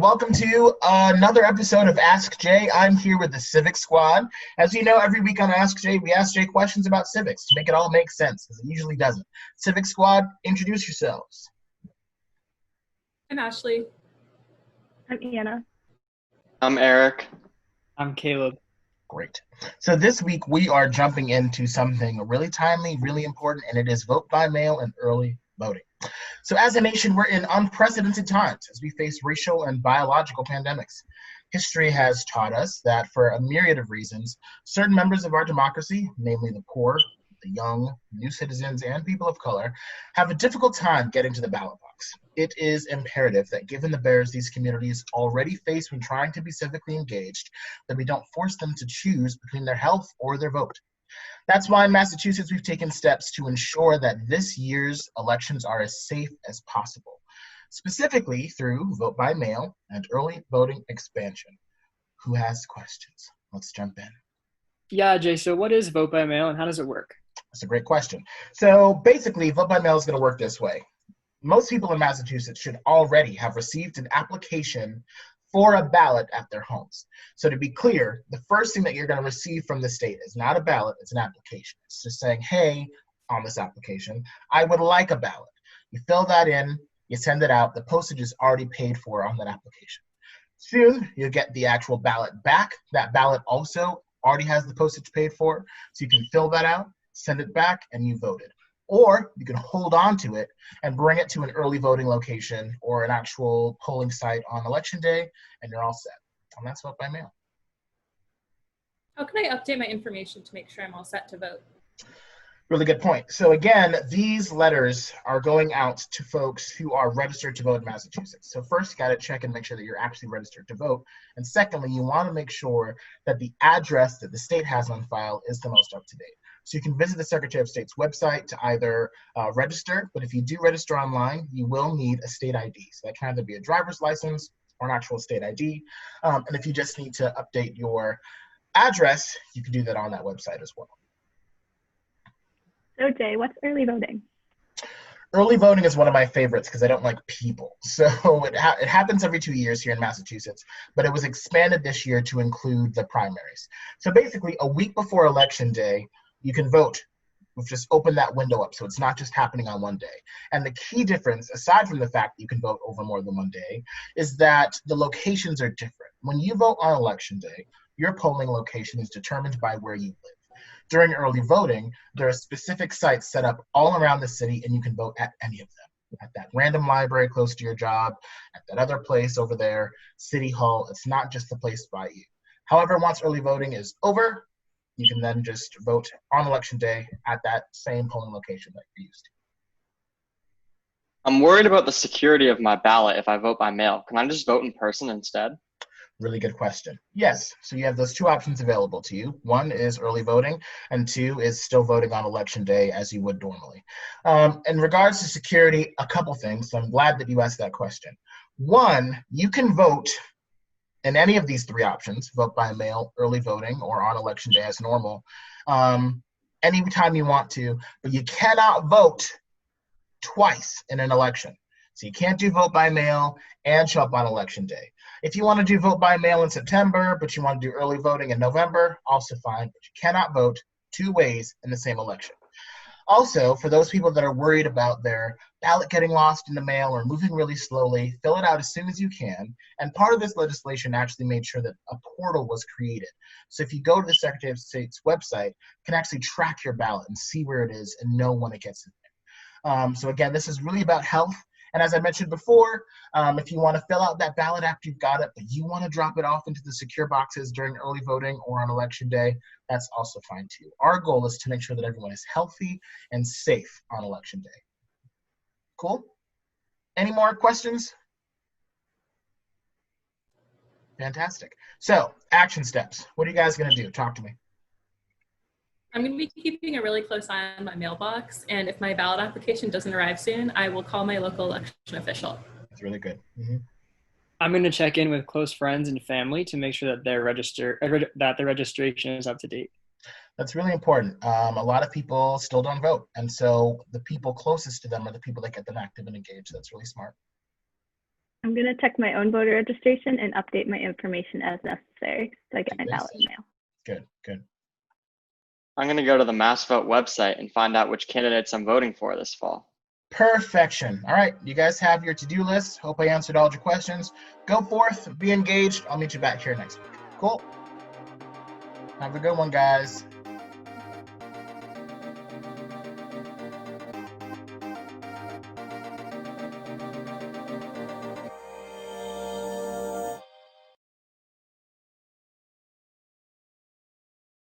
Welcome to another episode of Ask Jay. I'm here with the Civic Squad. As you know, every week on Ask Jay, we ask Jay questions about civics to make it all make sense, because it usually doesn't. Civic Squad, introduce yourselves. I'm Ashley. I'm Anna. I'm Eric. I'm Caleb. Great. So this week we are jumping into something really timely, really important, and it is vote by mail and early voting. So as a nation, we're in unprecedented times as we face racial and biological pandemics. History has taught us that for a myriad of reasons, certain members of our democracy, namely the poor, the young, new citizens, and people of color, have a difficult time getting to the ballot box. It is imperative that given the barriers these communities already face when trying to be civically engaged, that we don't force them to choose between their health or their vote. That's why in Massachusetts, we've taken steps to ensure that this year's elections are as safe as possible, specifically through vote by mail and early voting expansion. Who has questions? Let's jump in. Yeah, Jay, so what is vote by mail and how does it work? That's a great question. So basically, vote by mail is going to work this way. Most people in Massachusetts should already have received an application for a ballot at their homes. So to be clear, the first thing that you're going to receive from the state is not a ballot, it's an application. It's just saying, hey, on this application, I would like a ballot. You fill that in, you send it out, the postage is already paid for on that application. Soon, you'll get the actual ballot back. That ballot also already has the postage paid for, so you can fill that out, send it back, and you voted. Or you can hold on to it and bring it to an early voting location or an actual polling site on election day, and you're all set. And that's vote by mail. How can I update my information to make sure I'm all set to vote? Really good point. So again, these letters are going out to folks who are registered to vote in Massachusetts. So first, you got to check and make sure that you're actually registered to vote. And secondly, you want to make sure that the address that the state has on file is the most up to date. So you can visit the Secretary of State's website to either register, but if you do register online, you will need a state ID. So that can either be a driver's license or an actual state ID. And if you just need to update your address, you can do that on that website as well. So Jay, what's early voting? Early voting is one of my favorites because I don't like people. So it happens every 2 years here in Massachusetts, but it was expanded this year to include the primaries. So basically, a week before Election Day, you can vote. We've just opened that window up, so it's not just happening on one day. And the key difference, aside from the fact that you can vote over more than one day, is that the locations are different. When you vote on Election Day, your polling location is determined by where you live. During early voting, there are specific sites set up all around the city, and you can vote at any of them. At that random library close to your job, at that other place over there, City Hall. It's not just the place by you. However, once early voting is over, you can then just vote on Election Day at that same polling location that you're used to. I'm worried about the security of my ballot if I vote by mail. Can I just vote in person instead? Really good question. Yes, so you have those two options available to you. One is early voting, and two is still voting on Election Day as you would normally. In regards to security, a couple things. So I'm glad that you asked that question. One, you can vote in any of these three options, vote by mail, early voting, or on Election Day as normal, anytime you want to, but you cannot vote twice in an election. So you can't do vote by mail and show up on Election Day. If you want to do vote by mail in September, but you want to do early voting in November, also fine, but you cannot vote two ways in the same election. Also, for those people that are worried about their ballot getting lost in the mail or moving really slowly, fill it out as soon as you can. And part of this legislation actually made sure that a portal was created. So if you go to the Secretary of State's website, you can actually track your ballot and see where it is and know when it gets in there. So again, this is really about health. And as I mentioned before, if you want to fill out that ballot after you've got it, but you want to drop it off into the secure boxes during early voting or on Election Day, that's also fine too. Our goal is to make sure that everyone is healthy and safe on Election Day. Cool? Any more questions? Fantastic. So, action steps. What are you guys going to do? Talk to me. I'm going to be keeping a really close eye on my mailbox, and if my ballot application doesn't arrive soon, I will call my local election official. That's really good. Mm-hmm. I'm going to check in with close friends and family to make sure that that the registration is up to date. That's really important. A lot of people still don't vote, and so the people closest to them are the people that get them active and engaged. That's really smart. I'm going to check my own voter registration and update my information as necessary so I get my ballot in the mail. Good, good. I'm going to go to the Mass Vote website and find out which candidates I'm voting for this fall. Perfection. All right, you guys have your to-do list. Hope I answered all your questions. Go forth, be engaged. I'll meet you back here next week. Cool. Have a good one, guys.